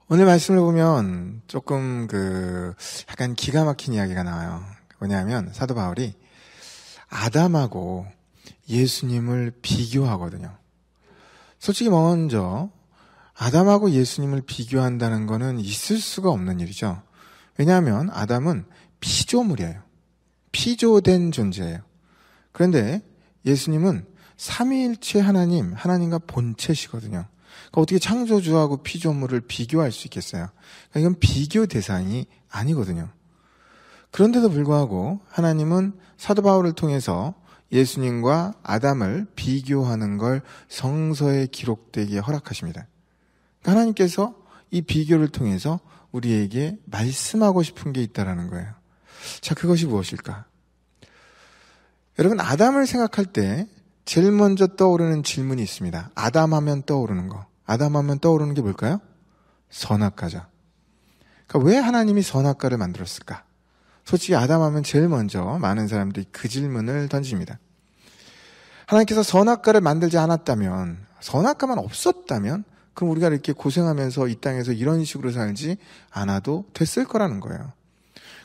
오늘 말씀을 보면 조금 약간 기가 막힌 이야기가 나와요. 뭐냐면 사도 바울이 아담하고 예수님을 비교하거든요. 솔직히 먼저 아담하고 예수님을 비교한다는 거는 있을 수가 없는 일이죠. 왜냐하면 아담은 피조물이에요. 피조된 존재예요. 그런데 예수님은 삼위일체 하나님과 본체시거든요. 그러니까 어떻게 창조주하고 피조물을 비교할 수 있겠어요? 그러니까 이건 비교 대상이 아니거든요. 그런데도 불구하고 하나님은 사도 바울을 통해서 예수님과 아담을 비교하는 걸 성서에 기록되게 허락하십니다. 그러니까 하나님께서 이 비교를 통해서 우리에게 말씀하고 싶은 게 있다라는 거예요. 자, 그것이 무엇일까? 여러분, 아담을 생각할 때 제일 먼저 떠오르는 질문이 있습니다. 아담하면 떠오르는 거. 아담하면 떠오르는 게 뭘까요? 선악과죠. 그러니까 왜 하나님이 선악과를 만들었을까? 솔직히 아담하면 제일 먼저 많은 사람들이 그 질문을 던집니다. 하나님께서 선악과를 만들지 않았다면, 선악과만 없었다면 그럼 우리가 이렇게 고생하면서 이 땅에서 이런 식으로 살지 않아도 됐을 거라는 거예요.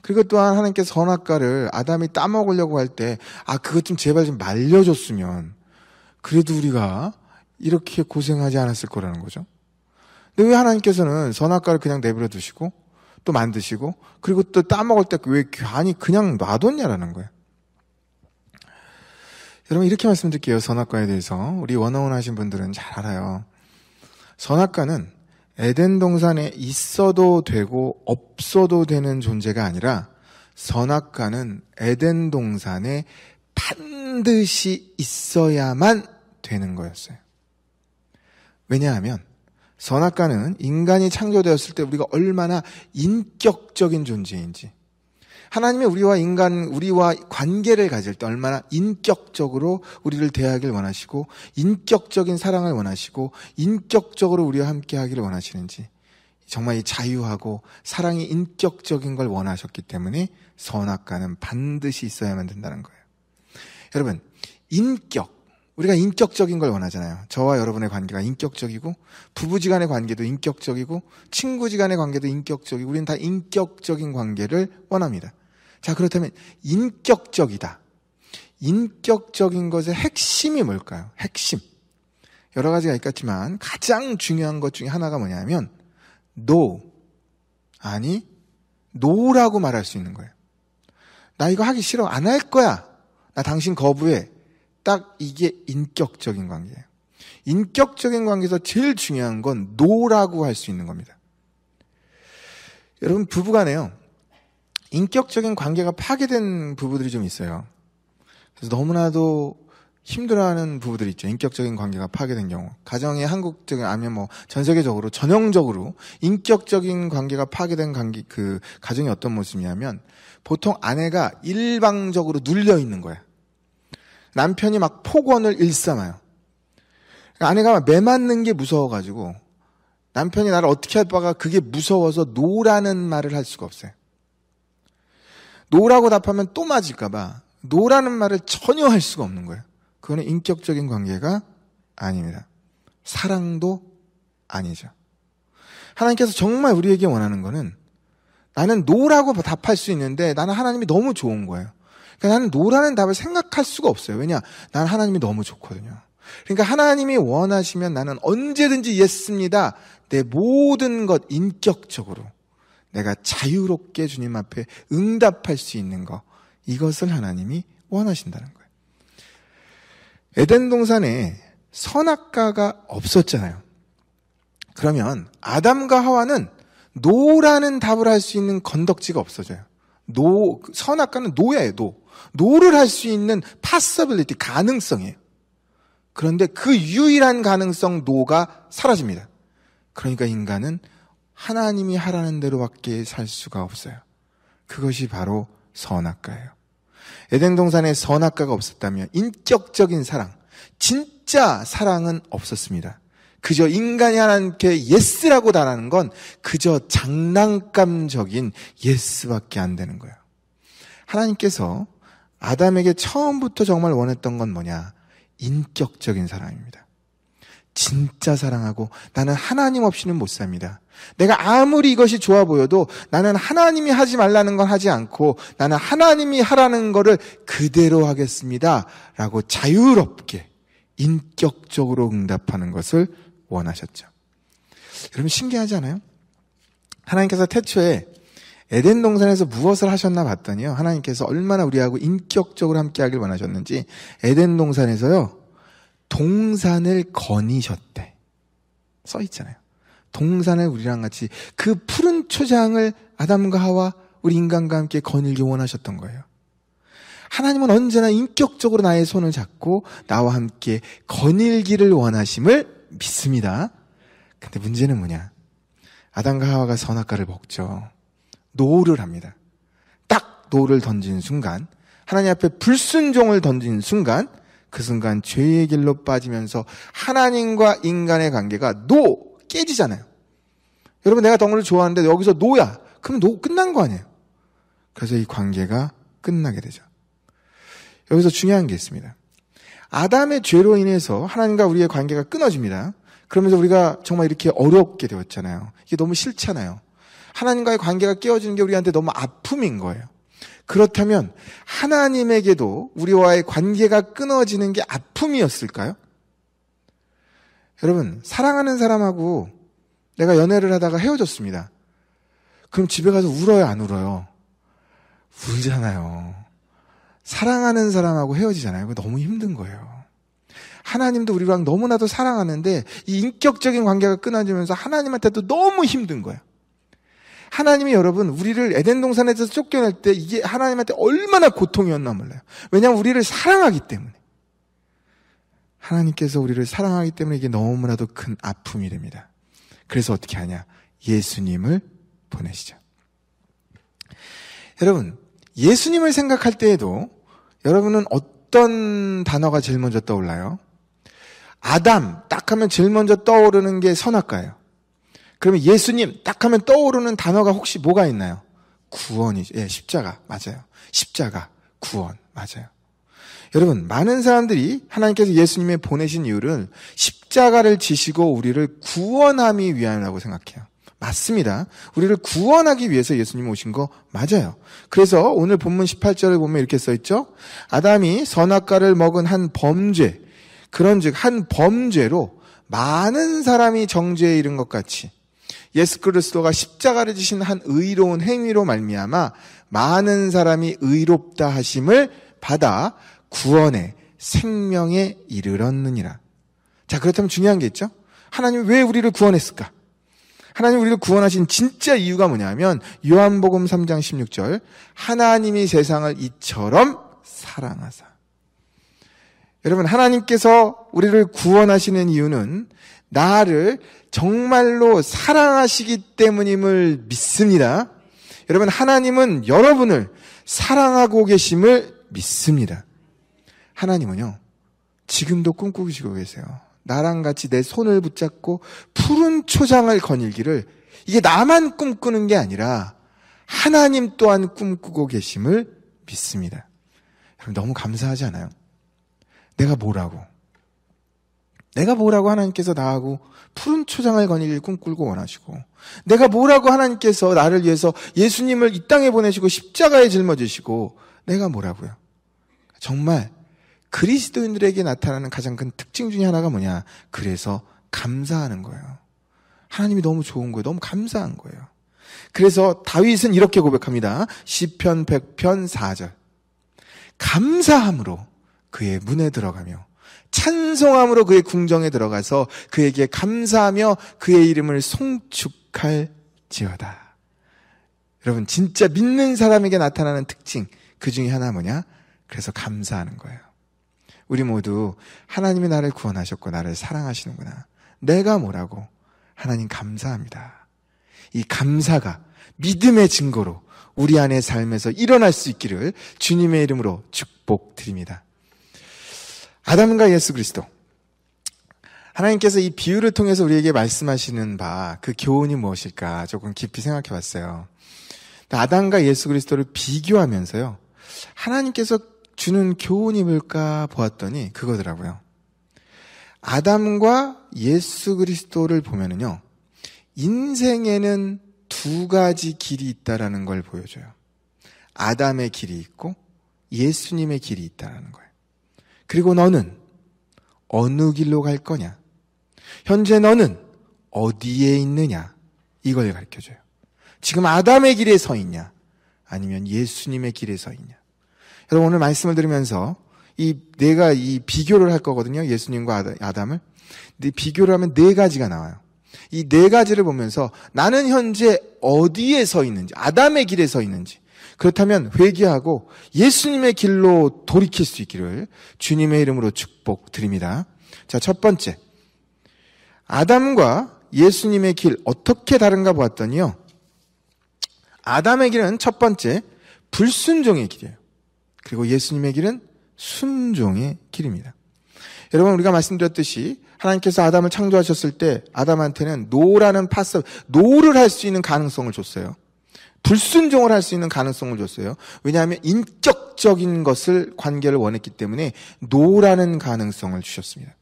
그리고 또한 하나님께서 선악과를 아담이 따먹으려고 할 때 그것 좀 제발 좀 말려줬으면 그래도 우리가 이렇게 고생하지 않았을 거라는 거죠. 근데 왜 하나님께서는 선악과를 그냥 내버려 두시고 또 만드시고 그리고 또 따먹을 때 왜 괜히 그냥 놔뒀냐라는 거예요. 여러분, 이렇게 말씀드릴게요. 선악과에 대해서 우리 원어원 하신 분들은 잘 알아요. 선악과는 에덴 동산에 있어도 되고 없어도 되는 존재가 아니라 선악과는 에덴 동산에 반드시 있어야만 되는 거였어요. 왜냐하면 선악과는 인간이 창조되었을 때 우리가 얼마나 인격적인 존재인지, 하나님이 우리와 관계를 가질 때 얼마나 인격적으로 우리를 대하길 원하시고 인격적인 사랑을 원하시고 인격적으로 우리와 함께 하기를 원하시는지, 정말 이 자유하고 사랑이 인격적인 걸 원하셨기 때문에 선악과는 반드시 있어야만 된다는 거예요. 여러분, 우리가 인격적인 걸 원하잖아요. 저와 여러분의 관계가 인격적이고, 부부지간의 관계도 인격적이고, 친구지간의 관계도 인격적이고, 우리는 다 인격적인 관계를 원합니다. 자, 그렇다면 인격적이다. 인격적인 것의 핵심이 뭘까요? 핵심. 여러 가지가 있겠지만 가장 중요한 것 중에 하나가 뭐냐면 노라고 말할 수 있는 거예요. 나 이거 하기 싫어. 안 할 거야. 나 당신 거부해. 딱 이게 인격적인 관계예요. 인격적인 관계에서 제일 중요한 건 노라고 할 수 있는 겁니다. 여러분, 부부간에요, 인격적인 관계가 파괴된 부부들이 좀 있어요. 그래서 너무나도 힘들어하는 부부들이 있죠. 인격적인 관계가 파괴된 경우. 가정의 한국적인, 아니면 전 세계적으로 전형적으로 인격적인 관계가 파괴된 가정이 어떤 모습이냐면, 보통 아내가 일방적으로 눌려 있는 거야. 남편이 막 폭언을 일삼아요. 아내가 매맞는 게 무서워가지고 남편이 나를 어떻게 할 바가 그게 무서워서 노라는 말을 할 수가 없어요. 노라고 답하면 또 맞을까봐 노라는 말을 전혀 할 수가 없는 거예요. 그거는 인격적인 관계가 아닙니다. 사랑도 아니죠. 하나님께서 정말 우리에게 원하는 거는, 나는 노라고 답할 수 있는데 나는 하나님이 너무 좋은 거예요. 그러니까 나는 노라는 답을 생각할 수가 없어요. 왜냐? 난 하나님이 너무 좋거든요. 그러니까 하나님이 원하시면 나는 언제든지 예스입니다. 내 모든 것 인격적으로 내가 자유롭게 주님 앞에 응답할 수 있는 것, 이것을 하나님이 원하신다는 거예요. 에덴 동산에 선악과가 없었잖아요. 그러면 아담과 하와는 노라는 답을 할 수 있는 건덕지가 없어져요. 선악과는 노예예요. 노를 할 수 있는 possibility, 가능성이에요. 그런데 그 유일한 가능성 노가 사라집니다. 그러니까 인간은 하나님이 하라는 대로밖에 살 수가 없어요. 그것이 바로 선악과예요. 에덴 동산에 선악과가 없었다면 인격적인 사랑, 진짜 사랑은 없었습니다. 그저 인간이 하나님께 예스라고 달하는 건 그저 장난감적인 예스밖에 안 되는 거예요. 하나님께서 아담에게 처음부터 정말 원했던 건 뭐냐? 인격적인 사랑입니다. 진짜 사랑하고 나는 하나님 없이는 못 삽니다. 내가 아무리 이것이 좋아 보여도 나는 하나님이 하지 말라는 건 하지 않고 나는 하나님이 하라는 거를 그대로 하겠습니다. 라고 자유롭게 인격적으로 응답하는 것을 원하셨죠. 여러분 신기하지 않아요? 하나님께서 태초에 에덴 동산에서 무엇을 하셨나 봤더니요. 하나님께서 얼마나 우리하고 인격적으로 함께하길 원하셨는지 에덴 동산에서요. 동산을 거니셨대. 써 있잖아요. 동산을 우리랑 같이 그 푸른 초장을 아담과 하와 우리 인간과 함께 거닐기 원하셨던 거예요. 하나님은 언제나 인격적으로 나의 손을 잡고 나와 함께 거닐기를 원하심을 믿습니다. 근데 문제는 뭐냐? 아담과 하와가 선악과를 먹죠. 노를 합니다. 딱 노를 던진 순간, 하나님 앞에 불순종을 던진 순간, 그 순간 죄의 길로 빠지면서 하나님과 인간의 관계가 깨지잖아요. 여러분 내가 덩어리를 좋아하는데 여기서 노야. 그럼 노 끝난 거 아니에요. 그래서 이 관계가 끝나게 되죠. 여기서 중요한 게 있습니다. 아담의 죄로 인해서 하나님과 우리의 관계가 끊어집니다. 그러면서 우리가 정말 이렇게 어렵게 되었잖아요. 이게 너무 싫잖아요. 하나님과의 관계가 깨어지는 게 우리한테 너무 아픔인 거예요. 그렇다면 하나님에게도 우리와의 관계가 끊어지는 게 아픔이었을까요? 여러분, 사랑하는 사람하고 내가 연애를 하다가 헤어졌습니다. 그럼 집에 가서 울어요, 안 울어요? 울잖아요. 사랑하는 사람하고 헤어지잖아요. 그거 너무 힘든 거예요. 하나님도 우리랑 너무나도 사랑하는데 이 인격적인 관계가 끊어지면서 하나님한테도 너무 힘든 거예요. 하나님이 여러분 우리를 에덴 동산에서 쫓겨낼 때 이게 하나님한테 얼마나 고통이었나 몰라요. 왜냐하면 우리를 사랑하기 때문에. 하나님께서 우리를 사랑하기 때문에 이게 너무나도 큰 아픔이 됩니다. 그래서 어떻게 하냐? 예수님을 보내시죠. 여러분, 예수님을 생각할 때에도 여러분은 어떤 단어가 제일 먼저 떠올라요? 아담 딱 하면 제일 먼저 떠오르는 게 선악과예요. 그러면 예수님 딱 하면 떠오르는 단어가 혹시 뭐가 있나요? 구원이죠. 예, 십자가 맞아요. 십자가, 구원 맞아요. 여러분, 많은 사람들이 하나님께서 예수님을 보내신 이유를 십자가를 지시고 우리를 구원하기 위함이라고 생각해요. 맞습니다. 우리를 구원하기 위해서 예수님이 오신 거 맞아요. 그래서 오늘 본문 18절을 보면 이렇게 써있죠. 아담이 선악과를 먹은 한 범죄, 그런즉 한 범죄로 많은 사람이 정죄에 이른 것 같이 예수 그리스도가 십자가를 지신 한 의로운 행위로 말미암아 많은 사람이 의롭다 하심을 받아 구원의 생명에 이르렀느니라. 자, 그렇다면 중요한 게 있죠. 하나님이 왜 우리를 구원했을까? 하나님 우리를 구원하신 진짜 이유가 뭐냐면 요한복음 3장 16절 하나님이 세상을 이처럼 사랑하사. 여러분, 하나님께서 우리를 구원하시는 이유는 나를 정말로 사랑하시기 때문임을 믿습니다. 여러분, 하나님은 여러분을 사랑하고 계심을 믿습니다. 하나님은요, 지금도 꿈꾸시고 계세요. 나랑 같이 내 손을 붙잡고 푸른 초장을 거닐기를 이게 나만 꿈꾸는 게 아니라 하나님 또한 꿈꾸고 계심을 믿습니다. 여러분, 너무 감사하지 않아요? 내가 뭐라고 하나님께서 나하고 푸른 초장을 거닐기를 꿈꾸고 원하시고 내가 뭐라고 하나님께서 나를 위해서 예수님을 이 땅에 보내시고 십자가에 짊어지시고 내가 뭐라고요? 정말 그리스도인들에게 나타나는 가장 큰 특징 중에 하나가 뭐냐? 그래서 감사하는 거예요. 하나님이 너무 좋은 거예요. 너무 감사한 거예요. 그래서 다윗은 이렇게 고백합니다. 시편 100편 4절. 감사함으로 그의 문에 들어가며 찬송함으로 그의 궁정에 들어가서 그에게 감사하며 그의 이름을 송축할지어다. 여러분, 진짜 믿는 사람에게 나타나는 특징 그 중에 하나 뭐냐? 그래서 감사하는 거예요. 우리 모두 하나님이 나를 구원하셨고 나를 사랑하시는구나. 내가 뭐라고? 하나님 감사합니다. 이 감사가 믿음의 증거로 우리 안의 삶에서 일어날 수 있기를 주님의 이름으로 축복드립니다. 아담과 예수 그리스도. 하나님께서 이 비유를 통해서 우리에게 말씀하시는 바 그 교훈이 무엇일까 조금 깊이 생각해 봤어요. 아담과 예수 그리스도를 비교하면서요. 하나님께서 주는 교훈이 뭘까 보았더니 그거더라고요. 아담과 예수 그리스도를 보면은요, 인생에는 두 가지 길이 있다라는 걸 보여줘요. 아담의 길이 있고 예수님의 길이 있다라는 거예요. 그리고 너는 어느 길로 갈 거냐? 현재 너는 어디에 있느냐? 이걸 가르쳐줘요. 지금 아담의 길에 서 있냐? 아니면 예수님의 길에 서 있냐? 여러분, 오늘 말씀을 들으면서 내가 비교를 할 거거든요. 예수님과 아담을. 근데 비교를 하면 네 가지가 나와요. 이 네 가지를 보면서 나는 현재 어디에 서 있는지, 아담의 길에 서 있는지, 그렇다면 회개하고 예수님의 길로 돌이킬 수 있기를 주님의 이름으로 축복드립니다. 자, 첫 번째. 아담과 예수님의 길 어떻게 다른가 보았더니요. 아담의 길은 첫 번째 불순종의 길이에요. 그리고 예수님의 길은 순종의 길입니다. 여러분, 우리가 말씀드렸듯이 하나님께서 아담을 창조하셨을 때 아담한테는 노라는 노를 할 수 있는 가능성을 줬어요. 불순종을 할 수 있는 가능성을 줬어요. 왜냐하면 인격적인 관계를 원했기 때문에 노라는 가능성을 주셨습니다.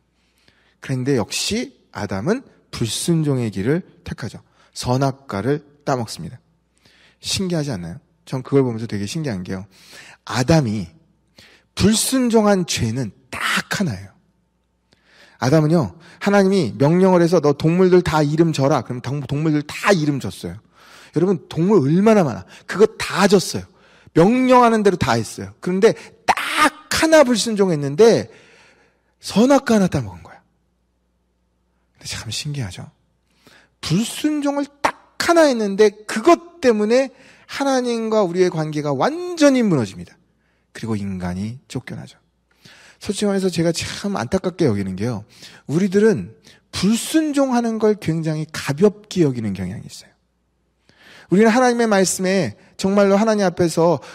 그런데 역시 아담은 불순종의 길을 택하죠. 선악과를 따먹습니다. 신기하지 않나요? 전 그걸 보면서 되게 신기한 게요. 아담이 불순종한 죄는 딱 하나예요. 아담은요, 하나님이 명령을 해서 너 동물들 다 이름 져라. 그럼 동물들 다 이름 줬어요. 여러분, 동물 얼마나 많아. 그거 다 줬어요. 명령하는 대로 다 했어요. 그런데 딱 하나 불순종했는데 선악과 하나 따먹은 거야. 근데 참 신기하죠. 불순종을 딱 하나 했는데 그것 때문에 하나님과 우리의 관계가 완전히 무너집니다. 그리고 인간이 쫓겨나죠. 솔직히 말해서 제가 참 안타깝게 여기는 게요. 우리들은 불순종하는 걸 굉장히 가볍게 여기는 경향이 있어요. 우리는 하나님의 말씀에 정말로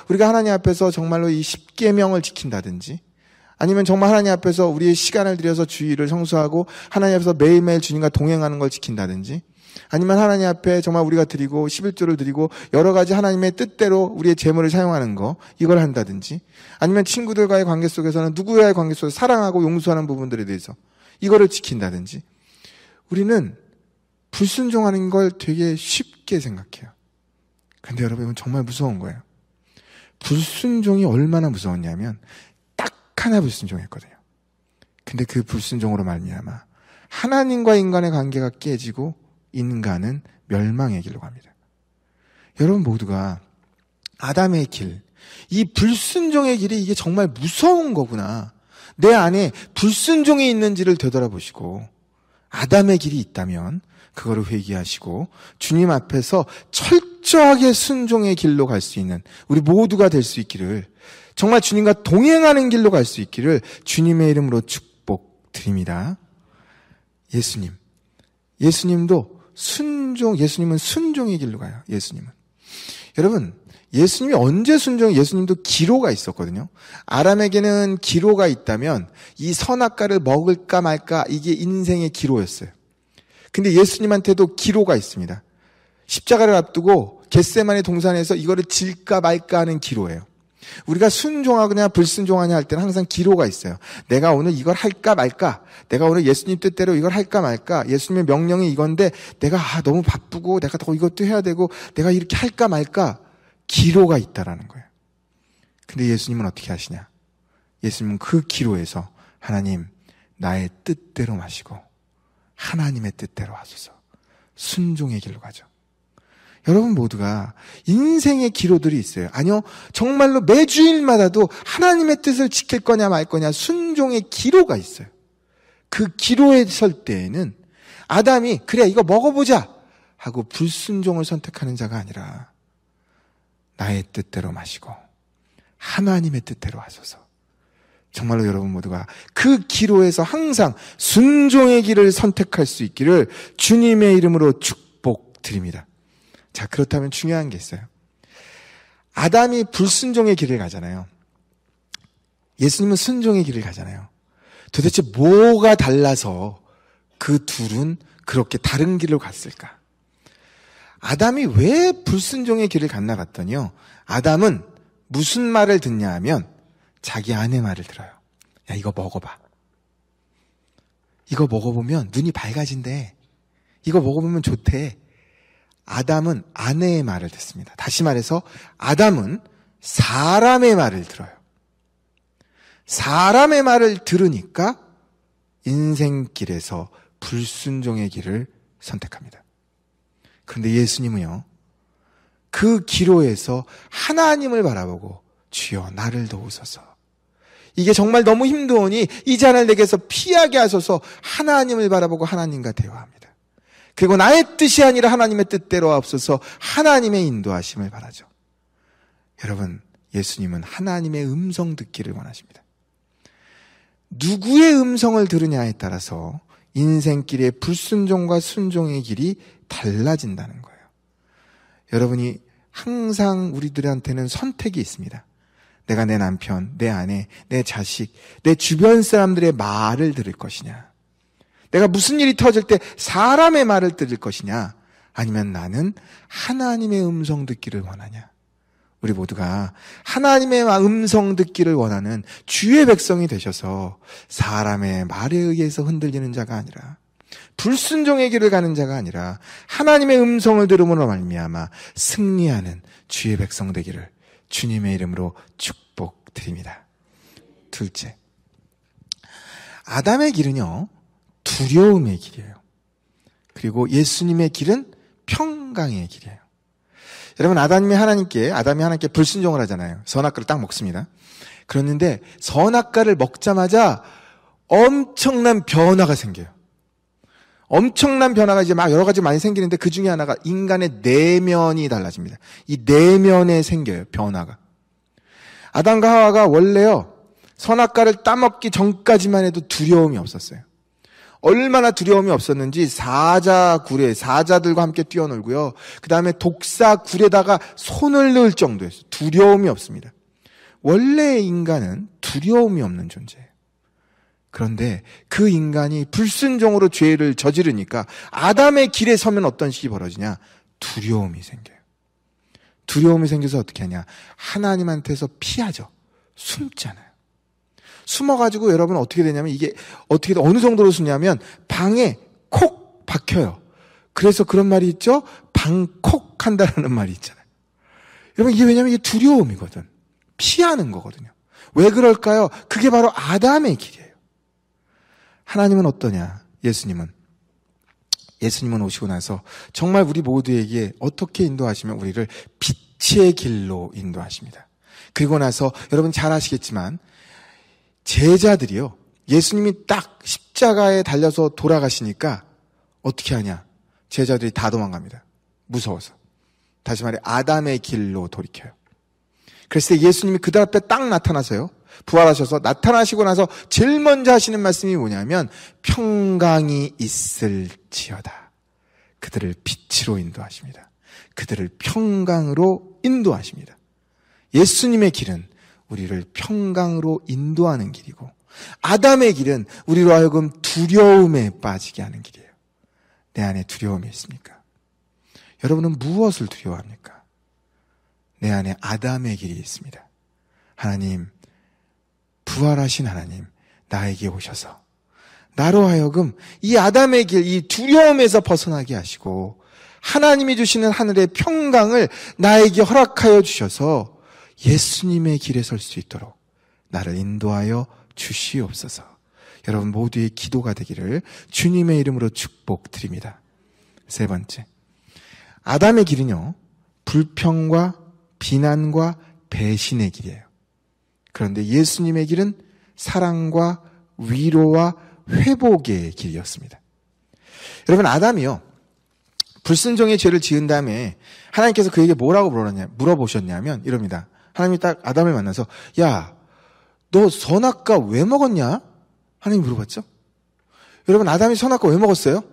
우리가 하나님 앞에서 정말로 이 10계명을 지킨다든지, 아니면 정말 하나님 앞에서 우리의 시간을 들여서 주일을 성수하고 하나님 앞에서 매일매일 주님과 동행하는 걸 지킨다든지, 아니면 하나님 앞에 정말 우리가 드리고 11조를 드리고 여러 가지 하나님의 뜻대로 우리의 재물을 사용하는 거, 이걸 한다든지, 아니면 친구들과의 관계 속에서는 누구와의 관계 속에서 사랑하고 용서하는 부분들에 대해서 이거를 지킨다든지, 우리는 불순종하는 걸 되게 쉽게 생각해요. 근데 여러분, 이건 정말 무서운 거예요. 불순종이 얼마나 무서웠냐면 딱 하나 불순종했거든요. 근데 그 불순종으로 말미암아 하나님과 인간의 관계가 깨지고 인간은 멸망의 길로 갑니다. 여러분 모두가 아담의 길, 이 불순종의 길이 이게 정말 무서운 거구나. 내 안에 불순종이 있는지를 되돌아보시고 아담의 길이 있다면 그거를 회개하시고 주님 앞에서 철저하게 순종의 길로 갈 수 있는 우리 모두가 될 수 있기를, 정말 주님과 동행하는 길로 갈 수 있기를 주님의 이름으로 축복드립니다. 예수님도 예수님은 순종의 길로 가요. 여러분, 예수님이 언제 예수님도 기로가 있었거든요. 아람에게는 기로가 있다면 이 선악과를 먹을까 말까, 이게 인생의 기로였어요. 근데 예수님한테도 기로가 있습니다. 십자가를 앞두고 겟세마네 동산에서 이거를 질까 말까 하는 기로예요. 우리가 순종하거나 불순종하냐 할 때는 항상 기로가 있어요. 내가 오늘 이걸 할까 말까, 내가 오늘 예수님 뜻대로 이걸 할까 말까, 예수님의 명령이 이건데 내가 너무 바쁘고 내가 더 이것도 해야 되고 내가 이렇게 할까 말까, 기로가 있다라는 거예요. 근데 예수님은 어떻게 하시냐? 예수님은 그 기로에서 하나님, 나의 뜻대로 마시고 하나님의 뜻대로 하소서, 순종의 길로 가죠. 여러분 모두가 인생의 기로들이 있어요. 아니요, 정말로 매주일마다도 하나님의 뜻을 지킬 거냐 말 거냐 순종의 기로가 있어요. 그 기로에 설 때에는 아담이 그래 이거 먹어보자 하고 불순종을 선택하는 자가 아니라 나의 뜻대로 마시고 하나님의 뜻대로 하소서, 정말로 여러분 모두가 그 기로에서 항상 순종의 길을 선택할 수 있기를 주님의 이름으로 축복드립니다. 자, 그렇다면 중요한 게 있어요. 아담이 불순종의 길을 가잖아요. 예수님은 순종의 길을 가잖아요. 도대체 뭐가 달라서 그 둘은 그렇게 다른 길로 갔을까? 아담이 왜 불순종의 길을 갔나 봤더니요, 아담은 무슨 말을 듣냐 하면 자기 아내 말을 들어요. 야, 이거 먹어봐. 이거 먹어보면 눈이 밝아진대. 이거 먹어보면 좋대. 아담은 아내의 말을 듣습니다. 다시 말해서 아담은 사람의 말을 들어요. 사람의 말을 들으니까 인생길에서 불순종의 길을 선택합니다. 그런데 예수님은요, 그 기로에서 하나님을 바라보고 주여 나를 도우소서. 이게 정말 너무 힘드오니 이 잔을 내게서 피하게 하소서. 하나님을 바라보고 하나님과 대화합니다. 그리고 나의 뜻이 아니라 하나님의 뜻대로 하옵소서. 하나님의 인도하심을 바라죠. 여러분, 예수님은 하나님의 음성 듣기를 원하십니다. 누구의 음성을 들으냐에 따라서 인생길의 불순종과 순종의 길이 달라진다는 거예요. 여러분이 항상 우리들한테는 선택이 있습니다. 내가 내 남편, 내 아내, 내 자식, 내 주변 사람들의 말을 들을 것이냐, 내가 무슨 일이 터질 때 사람의 말을 들을 것이냐, 아니면 나는 하나님의 음성 듣기를 원하냐. 우리 모두가 하나님의 음성 듣기를 원하는 주의 백성이 되셔서 사람의 말에 의해서 흔들리는 자가 아니라, 불순종의 길을 가는 자가 아니라 하나님의 음성을 들음으로 말미암아 승리하는 주의 백성 되기를 주님의 이름으로 축복드립니다. 둘째, 아담의 길은요, 두려움의 길이에요. 그리고 예수님의 길은 평강의 길이에요. 여러분, 아담이 하나님께 불순종을 하잖아요. 선악과를 딱 먹습니다. 그랬는데 선악과를 먹자마자 엄청난 변화가 생겨요. 엄청난 변화가 이제 막 여러 가지 많이 생기는데 그 중에 하나가 인간의 내면이 달라집니다. 이 내면에 생겨요, 변화가. 아담과 하와가 원래요, 선악과를 따먹기 전까지만 해도 두려움이 없었어요. 얼마나 두려움이 없었는지 사자들과 함께 뛰어놀고요. 그 다음에 독사굴에다가 손을 넣을 정도였어요. 두려움이 없습니다. 원래 인간은 두려움이 없는 존재예요. 그런데 그 인간이 불순종으로 죄를 저지르니까 아담의 길에 서면 어떤 식이 벌어지냐? 두려움이 생겨요. 두려움이 생겨서 어떻게 하냐? 하나님한테서 피하죠. 숨잖아요. 숨어가지고 여러분 어떻게 되냐면, 이게 어떻게 어느 정도로 숨냐면 방에 콕 박혀요. 그래서 그런 말이 있죠. 방콕한다라는 말이 있잖아요. 여러분, 이게 왜냐면 이게 두려움이거든. 피하는 거거든요. 왜 그럴까요? 그게 바로 아담의 길이에요. 하나님은 어떠냐? 예수님은 오시고 나서 정말 우리 모두에게 어떻게 인도하시면 우리를 빛의 길로 인도하십니다. 그리고 나서 여러분 잘 아시겠지만 제자들이요, 예수님이 딱 십자가에 달려서 돌아가시니까 어떻게 하냐? 제자들이 다 도망갑니다. 무서워서. 다시 말해 아담의 길로 돌이켜요. 그래서 예수님이 그들 앞에 딱 나타나서요, 부활하셔서 나타나시고 나서 제일 먼저 하시는 말씀이 뭐냐면 평강이 있을지어다. 그들을 빛으로 인도하십니다. 그들을 평강으로 인도하십니다. 예수님의 길은 우리를 평강으로 인도하는 길이고, 아담의 길은 우리로 하여금 두려움에 빠지게 하는 길이에요. 내 안에 두려움이 있습니까? 여러분은 무엇을 두려워합니까? 내 안에 아담의 길이 있습니다. 하나님, 부활하신 하나님, 나에게 오셔서 나로 하여금 이 아담의 길, 이 두려움에서 벗어나게 하시고 하나님이 주시는 하늘의 평강을 나에게 허락하여 주셔서 예수님의 길에 설 수 있도록 나를 인도하여 주시옵소서. 여러분 모두의 기도가 되기를 주님의 이름으로 축복드립니다. 세 번째, 아담의 길은요, 불평과 비난과 배신의 길이에요. 그런데 예수님의 길은 사랑과 위로와 회복의 길이었습니다. 여러분, 아담이요, 불순종의 죄를 지은 다음에 하나님께서 그에게 뭐라고 물어보셨냐면 이럽니다. 하나님이 딱 아담을 만나서, 야, 너 선악과 왜 먹었냐? 하나님이 물어봤죠. 여러분, 아담이 선악과 왜 먹었어요?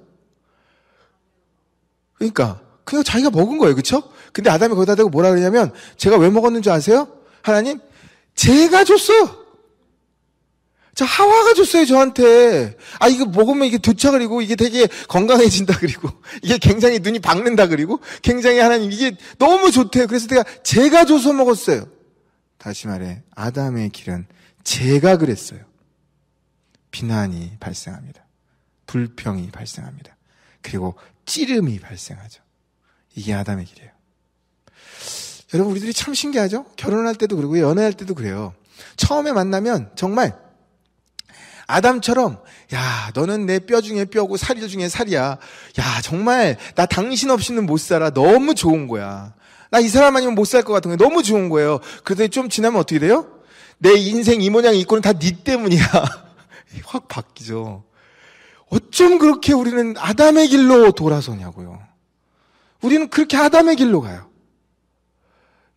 그러니까 그냥 자기가 먹은 거예요. 그렇죠? 근데 아담이 거기다 대고 뭐라 그러냐면, 제가 왜 먹었는 줄 아세요? 하나님, 제가 줬어요. 자, 하와가 줬어요, 저한테. 아, 이거 먹으면 이게 도착 그리고 이게 되게 건강해진다 그리고 이게 굉장히 눈이 밝는다 그리고 굉장히 하나님 이게 너무 좋대요. 그래서 제가 줘서 먹었어요. 다시 말해, 아담의 길은 제가 그랬어요. 비난이 발생합니다. 불평이 발생합니다. 그리고 찌름이 발생하죠. 이게 아담의 길이에요. 여러분, 우리들이 참 신기하죠? 결혼할 때도 그러고 연애할 때도 그래요. 처음에 만나면 정말 아담처럼 야, 너는 내 뼈 중에 뼈고 살 중에 살이야. 야, 정말 나 당신 없이는 못 살아. 너무 좋은 거야. 나 이 사람 아니면 못 살 것 같은 거야. 너무 좋은 거예요. 그런데 좀 지나면 어떻게 돼요? 내 인생 이 모양 이 꼴은 다 네 때문이야. 확 바뀌죠. 어쩜 그렇게 우리는 아담의 길로 돌아서냐고요. 우리는 그렇게 아담의 길로 가요.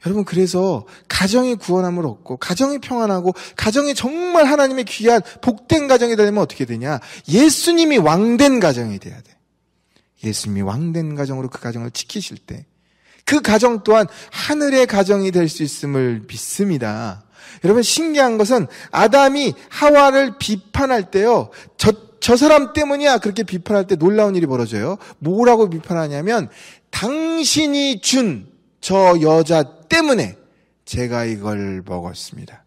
여러분, 그래서 가정이 구원함을 얻고 가정이 평안하고 가정이 정말 하나님의 귀한 복된 가정이 되려면 어떻게 되냐? 예수님이 왕된 가정이 돼야 돼. 예수님이 왕된 가정으로 그 가정을 지키실 때 그 가정 또한 하늘의 가정이 될 수 있음을 믿습니다. 여러분, 신기한 것은 아담이 하와를 비판할 때요, 저 사람 때문이야 그렇게 비판할 때 놀라운 일이 벌어져요. 뭐라고 비판하냐면 당신이 준 저 여자 때문에 제가 이걸 먹었습니다.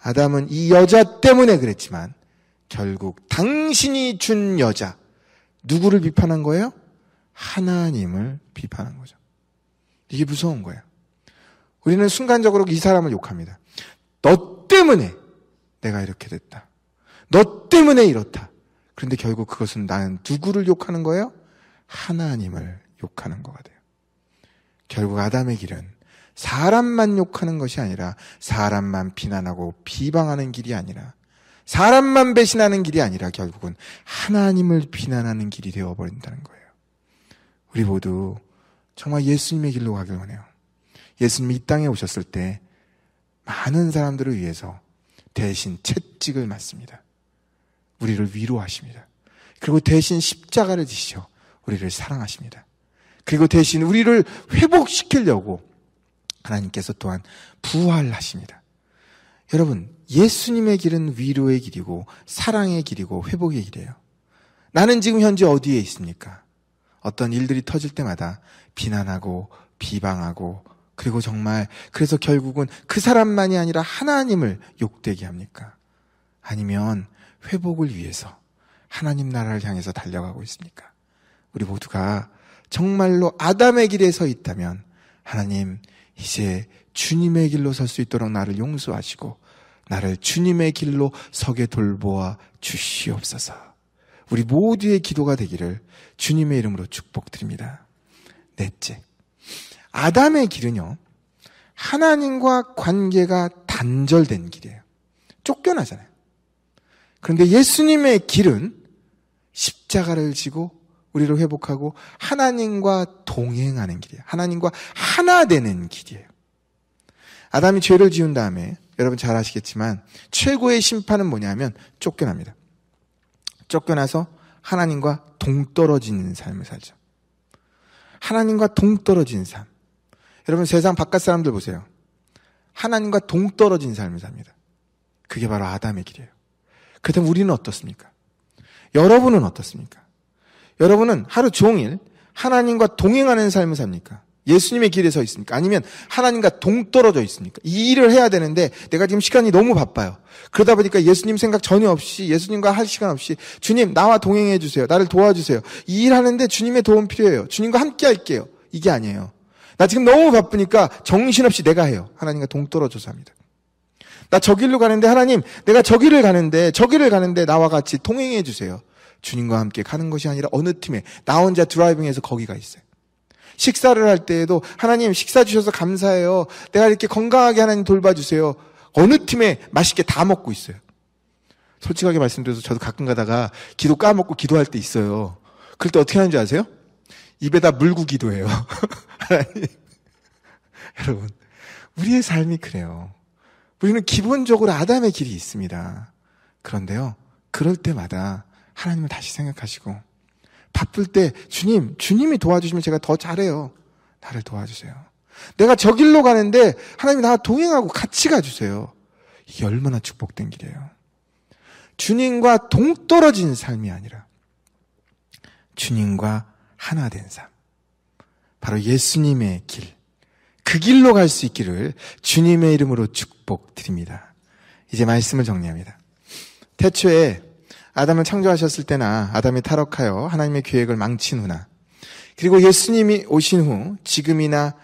아담은 이 여자 때문에 그랬지만 결국 당신이 준 여자, 누구를 비판한 거예요? 하나님을 비판한 거죠. 이게 무서운 거예요. 우리는 순간적으로 이 사람을 욕합니다. 너 때문에 내가 이렇게 됐다. 너 때문에 이렇다. 그런데 결국 그것은 나는 누구를 욕하는 거예요? 하나님을 욕하는 거가 돼요. 결국 아담의 길은 사람만 욕하는 것이 아니라 사람만 비난하고 비방하는 길이 아니라 사람만 배신하는 길이 아니라 결국은 하나님을 비난하는 길이 되어버린다는 거예요. 우리 모두 정말 예수님의 길로 가길 원해요. 예수님이 이 땅에 오셨을 때 많은 사람들을 위해서 대신 채찍을 맞습니다. 우리를 위로하십니다. 그리고 대신 십자가를 지시어 우리를 사랑하십니다. 그리고 대신 우리를 회복시키려고 하나님께서 또한 부활하십니다. 여러분, 예수님의 길은 위로의 길이고 사랑의 길이고 회복의 길이에요. 나는 지금 현재 어디에 있습니까? 어떤 일들이 터질 때마다 비난하고 비방하고 그리고 정말 그래서 결국은 그 사람만이 아니라 하나님을 욕되게 합니까? 아니면 회복을 위해서 하나님 나라를 향해서 달려가고 있습니까? 우리 모두가 정말로 아담의 길에 서 있다면 하나님, 이제 주님의 길로 설 수 있도록 나를 용서하시고 나를 주님의 길로 서게 돌보아 주시옵소서. 우리 모두의 기도가 되기를 주님의 이름으로 축복드립니다. 넷째, 아담의 길은요, 하나님과 관계가 단절된 길이에요. 쫓겨나잖아요. 그런데 예수님의 길은 십자가를 지고 우리를 회복하고 하나님과 동행하는 길이에요. 하나님과 하나 되는 길이에요. 아담이 죄를 지은 다음에 여러분 잘 아시겠지만 최고의 심판은 뭐냐면 쫓겨납니다. 쫓겨나서 하나님과 동떨어지는 삶을 살죠. 하나님과 동떨어진 삶. 여러분, 세상 바깥 사람들 보세요. 하나님과 동떨어진 삶을 삽니다. 그게 바로 아담의 길이에요. 그렇다면 우리는 어떻습니까? 여러분은 어떻습니까? 여러분은 하루 종일 하나님과 동행하는 삶을 삽니까? 예수님의 길에 서 있습니까? 아니면 하나님과 동떨어져 있습니까? 이 일을 해야 되는데 내가 지금 시간이 너무 바빠요. 그러다 보니까 예수님 생각 전혀 없이, 예수님과 할 시간 없이, 주님 나와 동행해 주세요. 나를 도와주세요. 이 일 하는데 주님의 도움 필요해요. 주님과 함께 할게요. 이게 아니에요. 나 지금 너무 바쁘니까 정신없이 내가 해요. 하나님과 동떨어져서 합니다. 나 저 길로 가는데 하나님, 내가 저 길을 가는데 나와 같이 동행해 주세요. 주님과 함께 가는 것이 아니라 어느 팀에 나 혼자 드라이빙해서 거기가 있어요. 식사를 할 때에도 하나님 식사 주셔서 감사해요. 내가 이렇게 건강하게 하나님 돌봐주세요. 어느 팀에 맛있게 다 먹고 있어요. 솔직하게 말씀드려서 저도 가끔 가다가 기도 까먹고 기도할 때 있어요. 그럴 때 어떻게 하는지 아세요? 입에다 물고 기도해요. 하나님. 여러분, 우리의 삶이 그래요. 우리는 기본적으로 아담의 길이 있습니다. 그런데요, 그럴 때마다 하나님을 다시 생각하시고 바쁠 때 주님이 도와주시면 제가 더 잘해요. 나를 도와주세요. 내가 저 길로 가는데 하나님이 나와 동행하고 같이 가주세요. 이게 얼마나 축복된 길이에요. 주님과 동떨어진 삶이 아니라 주님과 하나 된 삶. 바로 예수님의 길. 그 길로 갈 수 있기를 주님의 이름으로 축복드립니다. 이제 말씀을 정리합니다. 태초에 아담을 창조하셨을 때나 아담이 타락하여 하나님의 계획을 망친 후나 그리고 예수님이 오신 후 지금이나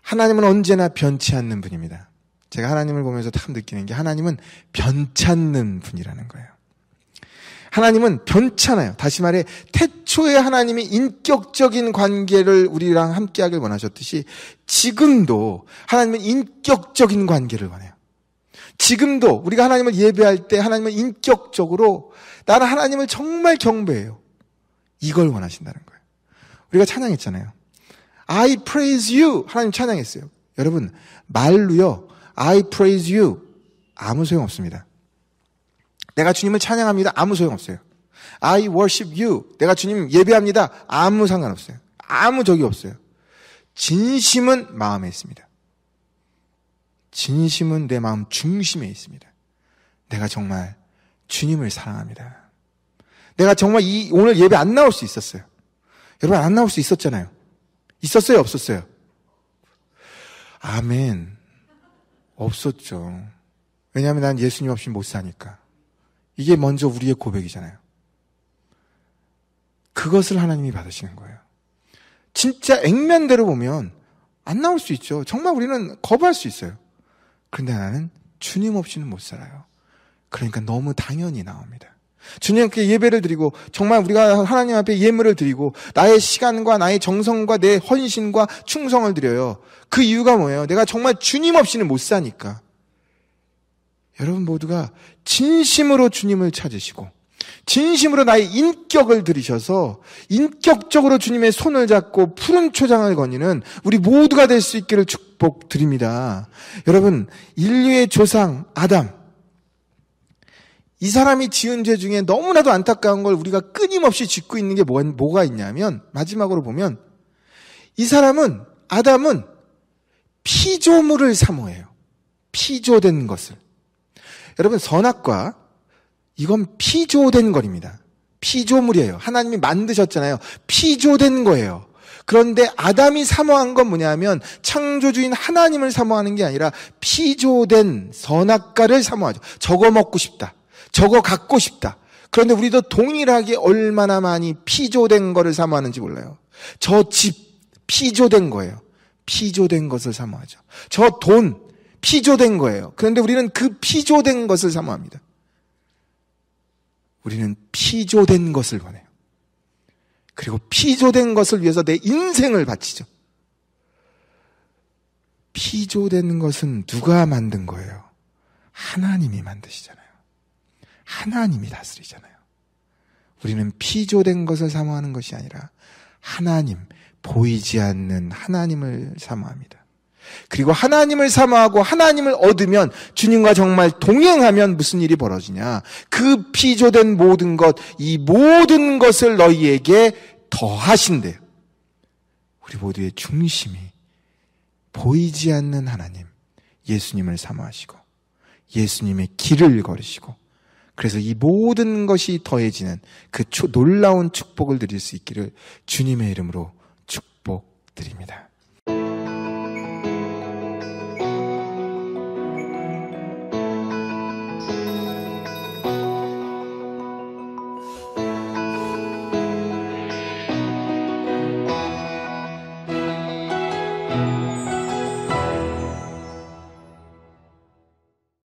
하나님은 언제나 변치 않는 분입니다. 제가 하나님을 보면서 참 느끼는 게 하나님은 변찮는 분이라는 거예요. 하나님은 변찮아요. 다시 말해 태초에 하나님이 인격적인 관계를 우리랑 함께하길 원하셨듯이 지금도 하나님은 인격적인 관계를 원해요. 지금도 우리가 하나님을 예배할 때 하나님은 인격적으로 나는 하나님을 정말 경배해요. 이걸 원하신다는 거예요. 우리가 찬양했잖아요. I praise you. 하나님 찬양했어요. 여러분 말로요. I praise you. 아무 소용없습니다. 내가 주님을 찬양합니다. 아무 소용없어요. I worship you. 내가 주님 예배합니다. 아무 상관없어요. 아무 적이 없어요. 진심은 마음에 있습니다. 진심은 내 마음 중심에 있습니다. 내가 정말 주님을 사랑합니다. 내가 정말 오늘 예배 안 나올 수 있었어요. 여러분 안 나올 수 있었잖아요. 있었어요? 없었어요? 아멘. 없었죠. 왜냐하면 난 예수님 없이 못 사니까. 이게 먼저 우리의 고백이잖아요. 그것을 하나님이 받으시는 거예요. 진짜 액면대로 보면 안 나올 수 있죠. 정말 우리는 거부할 수 있어요. 그런데 나는 주님 없이는 못 살아요. 그러니까 너무 당연히 나옵니다. 주님께 예배를 드리고 정말 우리가 하나님 앞에 예물을 드리고 나의 시간과 나의 정성과 내 헌신과 충성을 드려요. 그 이유가 뭐예요? 내가 정말 주님 없이는 못 사니까. 여러분 모두가 진심으로 주님을 찾으시고 진심으로 나의 인격을 들이셔서 인격적으로 주님의 손을 잡고 푸른 초장을 거니는 우리 모두가 될 수 있기를 축복드립니다. 여러분 인류의 조상 아담 이 사람이 지은 죄 중에 너무나도 안타까운 걸 우리가 끊임없이 짓고 있는 게 뭐가 있냐면 마지막으로 보면 이 사람은 아담은 피조물을 사모해요. 피조된 것을. 여러분 선악과 이건 피조된 것입니다. 피조물이에요. 하나님이 만드셨잖아요. 피조된 거예요. 그런데 아담이 사모한 건 뭐냐면 창조주인 하나님을 사모하는 게 아니라 피조된 선악과를 사모하죠. 저거 먹고 싶다. 저거 갖고 싶다. 그런데 우리도 동일하게 얼마나 많이 피조된 거를 사모하는지 몰라요. 저 집 피조된 거예요. 피조된 것을 사모하죠. 저 돈 피조된 거예요. 그런데 우리는 그 피조된 것을 사모합니다. 우리는 피조된 것을 원해요. 그리고 피조된 것을 위해서 내 인생을 바치죠. 피조된 것은 누가 만든 거예요? 하나님이 만드시잖아요. 하나님이 다스리잖아요. 우리는 피조된 것을 사모하는 것이 아니라 하나님, 보이지 않는 하나님을 사모합니다. 그리고 하나님을 사모하고 하나님을 얻으면 주님과 정말 동행하면 무슨 일이 벌어지냐? 그 피조된 모든 것, 이 모든 것을 너희에게 더하신대요. 우리 모두의 중심이 보이지 않는 하나님, 예수님을 사모하시고 예수님의 길을 걸으시고 그래서 이 모든 것이 더해지는 그 놀라운 축복을 드릴 수 있기를 주님의 이름으로 축복드립니다.